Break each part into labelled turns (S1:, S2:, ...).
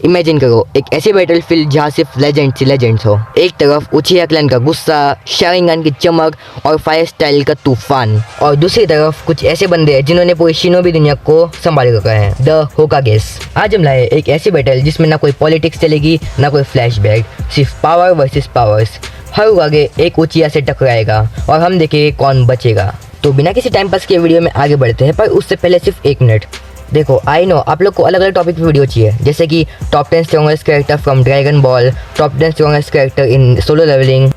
S1: Imagine करो एक ऐसी बैटलफील्ड जहाँ सिर्फ लेजेंड्स हो। एक तरफ उचिहा क्लैन का गुस्सा, शारिंगन की चमक और फायर स्टाइल का तूफान, और दूसरी तरफ कुछ ऐसे बंदे हैं जिन्होंने पूरी शिनोबी दुनिया को संभाल रखा है, द होकागेस। आज हम लाए एक ऐसी बैटल जिसमें ना कोई पॉलिटिक्स चलेगी ना कोई फ्लैशबैक, सिर्फ पावर वर्सेस पावर्स। हर होकागे एक उचिहा से टकराएगा और हम देखेंगे कौन बचेगा। तो बिना किसी टाइम पास के वीडियो में आगे बढ़ते हैं, पर उससे पहले सिर्फ 1 मिनट। देखो आई नो आप लोग को अलग अलग टॉपिक पे वीडियो चाहिए, जैसे कि top 10 strongest character from Dragon Ball, top 10 strongest character in Solo Leveling,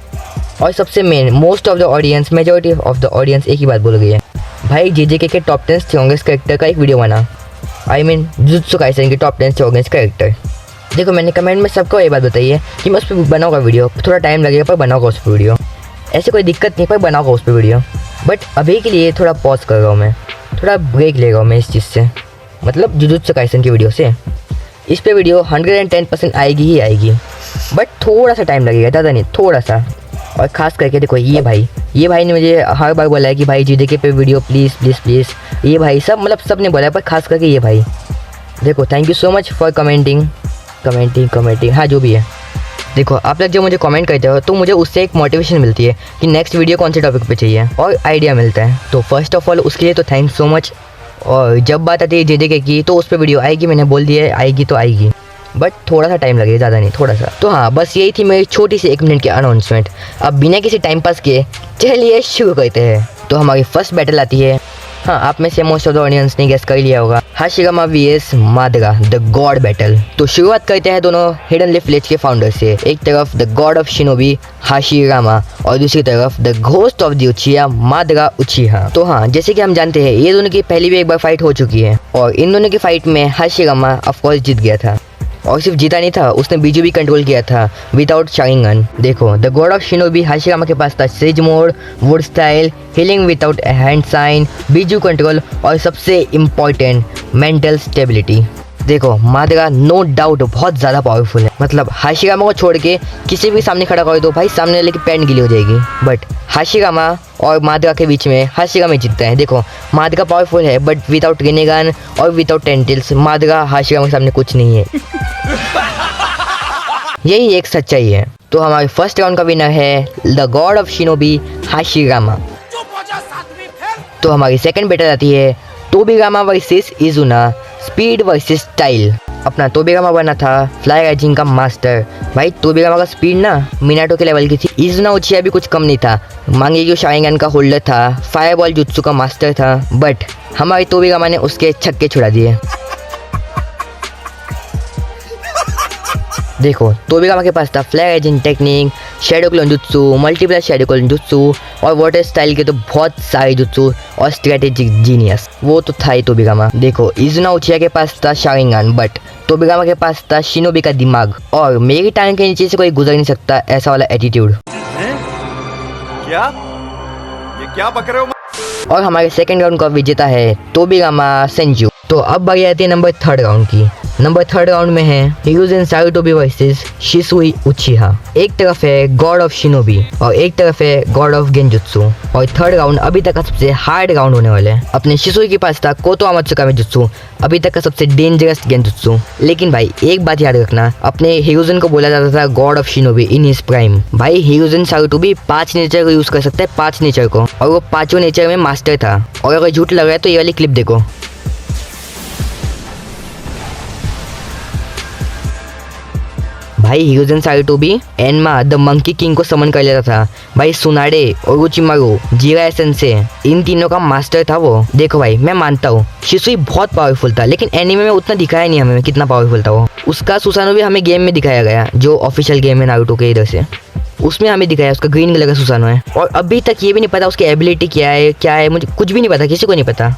S1: और सबसे main most of the audience, majority of the audience एक ही बात बोल गई है, भाई जेजेके के टॉप 10 स्ट्रॉन्गेस्ट कैरेक्टर का एक वीडियो बना। आई मीन जुजुत्सु काइसेन के टॉप 10 स्ट्रॉन्गेस्ट कैरेक्टर। देखो मैंने कमेंट में सबको ये बात बताई है कि मैं उस पर बनाऊँगा वीडियो, थोड़ा टाइम लगेगा पर बनाऊँगा उस पर वीडियो, ऐसे कोई दिक्कत नहीं, पर बनाऊँगा उस पर वीडियो। बट अभी के लिए थोड़ा पॉज कर रहा हूँ, मैं थोड़ा ब्रेक ले रहा हूँ मैं इस चीज़ से, मतलब जुजुत्सु काइसेन की वीडियो से। इस पे वीडियो 110% आएगी ही आएगी, बट थोड़ा सा टाइम लगेगा, ज़्यादा नहीं, थोड़ा सा। और ख़ास करके देखो ये भाई ने मुझे हर बार बोला है कि भाई जेजेके पे वीडियो प्लीज़ प्लीज़ प्लीज़, ये भाई सब मतलब सब ने बोला है, पर खास करके ये भाई। देखो thank you so much for commenting, हाँ जो भी है। देखो आप लोग जब मुझे कमेंट करते हो तो मुझे उससे एक मोटिवेशन मिलती है कि नेक्स्ट वीडियो कौन से टॉपिक पे चाहिए, और आइडिया मिलता है। तो फर्स्ट ऑफ ऑल उसके लिए तो थैंक सो मच। और जब बात आती है जेजेके की तो उस पर वीडियो आएगी, मैंने बोल दिया है आएगी तो आएगी, बट थोड़ा सा टाइम लगेगा, ज़्यादा नहीं, थोड़ा सा। तो हाँ बस यही थी मेरी छोटी सी 1 मिनट की अनाउंसमेंट। अब बिना किसी टाइम पास के चलिए शुरू करते हैं। तो हमारी फर्स्ट बैटल आती है, हाँ आप में से मोस्ट ऑफ द ऑडियंस ने गेस कर लिया होगा, Hashirama vs Madara the god battle. तो शुरुआत करते हैं दोनों हिडन लीफ विलेज के फाउंडर से। एक तरफ the god of shinobi Hashirama और दूसरी तरफ the ghost of the Uchiha Madara Uchiha. तो हाँ जैसे कि हम जानते हैं ये दोनों की पहले भी एक बार फाइट हो चुकी है, और इन दोनों की फाइट में हाशिरामा ऑफकोर्स जीत गया था, और सिर्फ जीता नहीं था, उसने बीजू भी कंट्रोल किया था विदाउट शारिंगन। देखो the god of shinobi Hashirama के पास था sage mode, wood style, healing without hand sign, Bijuu control, और सबसे इम्पॉर्टेंट मेंटल स्टेबिलिटी। देखो मादरा नो डाउट बहुत ज़्यादा पावरफुल है, मतलब हाशिरामा को छोड़ के किसी भी सामने खड़ा कर दो भाई, सामने वाले की पैंट गीली हो जाएगी। बट हाशिरामा और मादरा के बीच में हाशिरामा जीतता है। देखो मादरा पावरफुल है बट विदाउट रिनेगन और विदाउट टेंटिल्स मादरा हाशिरामा के सामने कुछ नहीं है। यही एक सच्चाई है। तो हमारे फर्स्ट राउंड का विनर है the god of shinobi Hashirama. तो हमारी सेकंड बैटल आती है तोबिगामा वर्सेस इजुना, स्पीड वर्सेस स्टाइल। अपना तोबिगामा बना था फ्लाई राइजिंग का मास्टर। भाई तोबिगामा का स्पीड ना मिनाटो के लेवल की थी, इजुना उचिहा भी कुछ कम नहीं था, मांगेग्यो शारिंगन का होल्डर था, फायरबॉल जुत्सु का मास्टर था, बट हमारे तोबिगामा ने उसके छक्के छुड़ा दिए। देखो तोबिगामा के पास था flying raijin technique, shadow clone jutsu, multiple shadow clone jutsu, और वाटर स्टाइल के तो बहुत सारे जुत्सु, और स्ट्रेटेजिक जीनियस वो तो था ही तोबिगामा। देखो इजुना उचिहा के पास था शारिंगन, बट तोबिगामा के पास था शिनोबी का दिमाग, और मेरी टांग के नीचे से कोई गुजर नहीं सकता ऐसा वाला एटीट्यूड।
S2: क्या ये क्या बक रहे हो?
S1: और हमारे सेकंड राउंड का विजेता है तोबिगामा सेंजू। तो अब बारी आती है नंबर 3 राउंड की। नंबर 3 राउंड में है हिरुzen सारुटोबी वर्सेस शिसुई उचिहा। एक तरफ है गॉड ऑफ शिनोबी और एक तरफ है गॉड ऑफ गेंजुत्सु, और थर्ड राउंड अभी तक का सबसे हार्ड राउंड होने वाला है। अपने शिसुई के पास था कोतो आमात्सुकामी जुत्सु, अभी तक का सबसे डेंजरस गेंजुत्सु। लेकिन भाई एक बात याद रखना, अपने हिरुzen को बोला जाता था God of shinobi in his prime. भाई हिरुzen सारुटोबी 5 नेचर को यूज कर सकता है, 5 नेचर को, और वो 5 नेचर में मास्टर था। और अगर झूठ लग रहा है तो ये वाली क्लिप देखो। भाई हिरुzen सारुटोबी एनमा द मंकी किंग को समन कर लेता था। भाई सुनाडे, ओरोचिमारू, जीरा सेंसे, इन तीनों का मास्टर था वो। देखो भाई मैं मानता हूँ शिसुई बहुत पावरफुल था, लेकिन एनीमे में उतना दिखाया नहीं हमें कितना पावरफुल था वो। उसका सुसानो भी हमें गेम में दिखाया गया, जो ऑफिशियल गेम है नारुतो के इधर से, उसमें हमें दिखाया उसका ग्रीन कलर का सुसानो है। और अभी तक ये भी नहीं पता उसकी एबिलिटी क्या है मुझे कुछ भी नहीं पता, किसी को नहीं पता,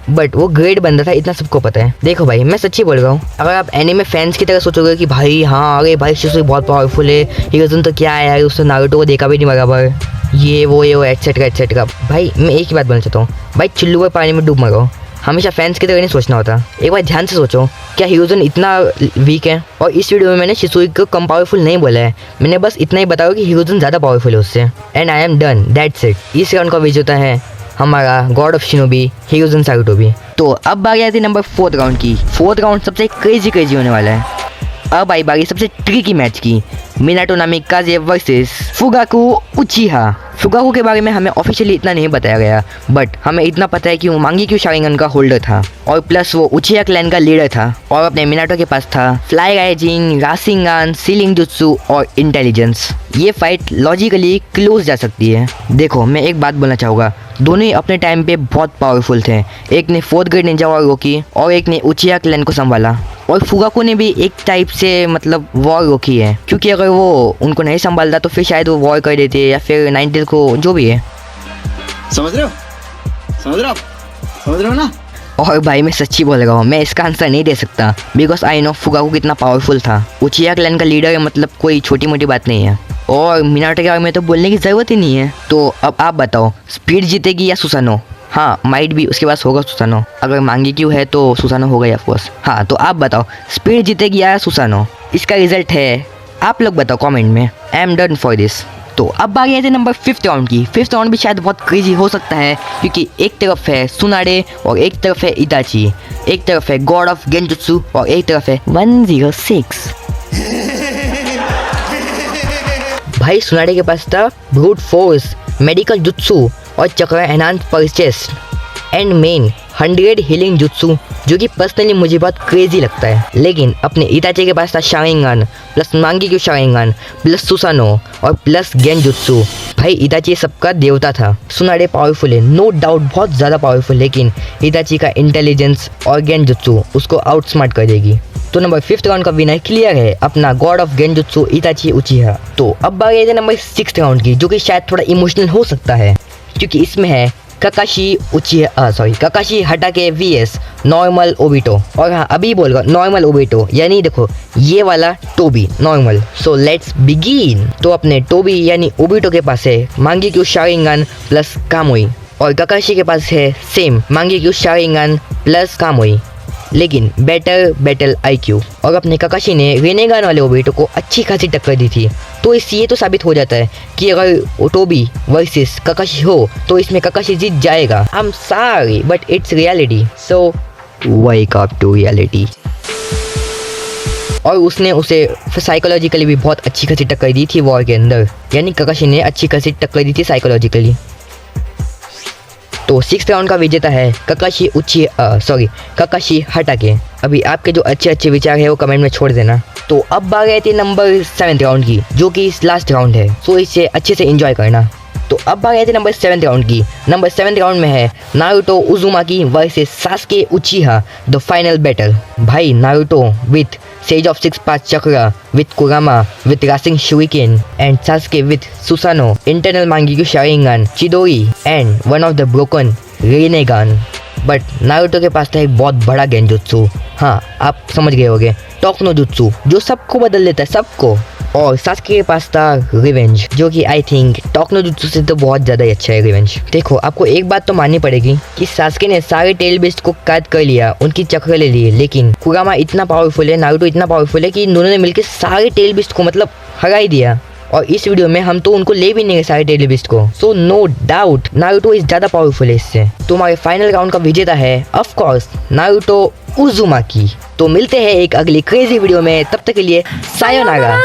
S1: बट वो ग्रेट बंदा था इतना सबको पता है। देखो भाई मैं सच्ची बोल रहा हूँ, अगर आप एनीमे फैंस की तरह सोचोगे कि भाई हाँ अरे भाई शिसुई बहुत पावरफुल है, हिरुzen तो क्या है यार, उसने नारुतो को देखा भी नहीं बराबर, ये वो एटसेट्रा एटसेट्रा। भाई मैं एक ही बात बोलना चाहता हूँ, भाई चुल्लू पर पानी में डूब मरो, हमेशा फैंस की तरह नहीं सोचना होता। एक बार ध्यान से सोचो, क्या हिरुzen इतना वीक है? और इस वीडियो में मैंने शिसुई को कम पावरफुल नहीं बोला है, मैंने बस इतना ही बताया कि हिरुzen ज़्यादा पावरफुल है उससे। And I am done, that's it. इस राउंड का विजेता है हमारा गॉड ऑफ शिनोबी हिरुzen सारुटोबी। तो अब बारी आती है नंबर 4 राउंड की। 4th राउंड सबसे क्रेजी होने वाला है। अब आई बारी सबसे ट्रिकी मैच की, मिनाटो नामी काजे वर्सेस फुगाकू उचिहा। फुगाकू के बारे में हमें ऑफिशियली इतना नहीं बताया गया, बट हमें इतना पता है कि वो मांगीक्यू शारिंगन का होल्डर था और प्लस वो उचिहा क्लैन का लीडर था और अपने मिनाटो के पास था फ्लाई राइजिंग, रासिंगान, सीलिंग जुत्सु और इंटेलिजेंस। ये फाइट लॉजिकली क्लोज जा सकती है। देखो मैं एक बात बोलना चाहूँगा, दोनों ही अपने टाइम पे बहुत पावरफुल थे। एक ने 4th ग्रेड निंजा वॉर रोकी और एक ने उचिहा क्लैन को संभाला, और फुगाकू ने भी एक टाइप से मतलब वॉर रोकी है, क्योंकि अगर वो उनको नहीं संभालता तो फिर शायद वो वॉर कर देते या फिर 90s को जो भी है।
S3: समझ रहे हो? समझ रहे हो? समझ रहे हो ना?
S1: और भाई मैं सच्ची बोल रहा हूँ, मैं इसका आंसर नहीं दे सकता बिकॉज आई नो फुगाकू कितना पावरफुल था। उचिहा क्लैन का लीडर मतलब कोई छोटी मोटी बात नहीं है, और मिनाटो के बारे में तो बोलने की ज़रूरत ही नहीं है। तो अब आप बताओ, स्पीड जीतेगी या सुसानो? हाँ माइट भी उसके पास होगा सुसानो, अगर मांगीक्यू है तो सुसानो होगा ऑफ कोर्स। हाँ तो आप बताओ, स्पीड जीतेगी या सुसानो? इसका रिजल्ट है, आप लोग बताओ कमेंट में। I am done for this. तो अब बारी आती है नंबर 5th राउंड की। 5th राउंड भी शायद बहुत क्रेजी हो सकता है, क्योंकि एक तरफ है सुनाडे और एक तरफ है इताची, एक तरफ है गॉड ऑफ गेंजुत्सु और एक तरफ है 106। भाई सुनाडे के पास था ब्रूट फोर्स, मेडिकल जुत्सु और चक्र enhance purchase and main 100 healing jutsu, जो कि पर्सनली मुझे बहुत क्रेजी लगता है। लेकिन अपने इताची के पास था शारिंगन प्लस मांगीक्यू शारिंगन प्लस सुसानो और प्लस गेंजुत्सु। भाई इताची सबका देवता था। सुनाडे पावरफुल है नो डाउट, बहुत ज़्यादा पावरफुल, लेकिन इताची का इंटेलिजेंस और गेंजुत्सु उसको आउटस्मार्ट कर देगी। तो नंबर 5th राउंड का विनर क्लियर है अपना गॉड ऑफ गेंजुत्सु इताची उचिहा। तो अब बारी है नंबर 6th राउंड की, जो कि शायद थोड़ा इमोशनल हो सकता है, क्योंकि इसमें है काकाशी हटाके वीएस नॉर्मल ओबिटो। और हाँ अभी बोल रहा नॉर्मल ओबिटो, यानी देखो ये वाला Tobi normal. So let's begin. तो अपने टोबी यानी ओबिटो के पास है मांगीक्यू शारिंगन प्लस कामुई, और काकाशी के पास है सेम मांगीक्यू शारिंगन प्लस कामुई, लेकिन बेटर बैटल आईक्यू। और अपने काकाशी ने रेनेगान वाले ओबिटो को अच्छी खासी टक्कर दी थी। तो इससे ये तो साबित हो जाता है कि अगर टोबी वर्सेस काकाशी हो तो इसमें काकाशी जीत जाएगा। I am sorry but it's reality, so wake up to reality. और उसने उसे साइकोलॉजिकली भी बहुत अच्छी खासी टक्कर दी थी वॉर के अंदर, यानी काकाशी ने अच्छी खासी टक्कर दी थी साइकोलॉजिकली। तो 6th राउंड का विजेता है काकाशी हटाके। अभी आपके जो अच्छे अच्छे विचार है वो कमेंट में छोड़ देना। तो अब बात आती है नंबर 7th राउंड की, जो कि लास्ट राउंड है, सो इसे अच्छे से एंजॉय करना। तो अब बात आती है नंबर 7th राउंड की। नंबर 7th राउंड में है Naruto Uzumaki versus Sasuke Uchiha the final battle. भाई Naruto with sage of 6 path चक्रा, with Kurama, with rasengan shuriken, and Sasuke with Susanoo, internal Mangekyou Sharingan, Chidori and one of the broken Rinnegan. But Naruto के पास था एक बहुत बड़ा genjutsu, हाँ आप समझ गए होंगे, टोक्नो जुत्सु, जो सबको बदल देता है, सबको। और सास्के के पास था रिवेंज, जो कि आई थिंक टोक्नो जुत्सु से तो बहुत ज़्यादा ही अच्छा है रिवेंज। देखो आपको एक बात तो माननी पड़ेगी कि सास्के ने सारे टेल बेस्ट को कैद कर लिया, उनकी चक्र ले लिए, लेकिन कुरामा इतना पावरफुल है, नारुतो इतना पावरफुल है कि इन दोनों ने मिलकर सारे टेल बेस्ट को मतलब हरा ही दिया। और इस वीडियो में हम तो उनको ले भी नहीं गए सारे टेल बेस्ट को। सो नो डाउट नारुतो इस ज़्यादा पावरफुल है इससे। तो हमारे फाइनल राउंड का विजेता है ऑफ कोर्स नारुतो उजुमाकी। तो मिलते हैं एक अगली क्रेजी वीडियो में, तब तक के लिए सायोनारा।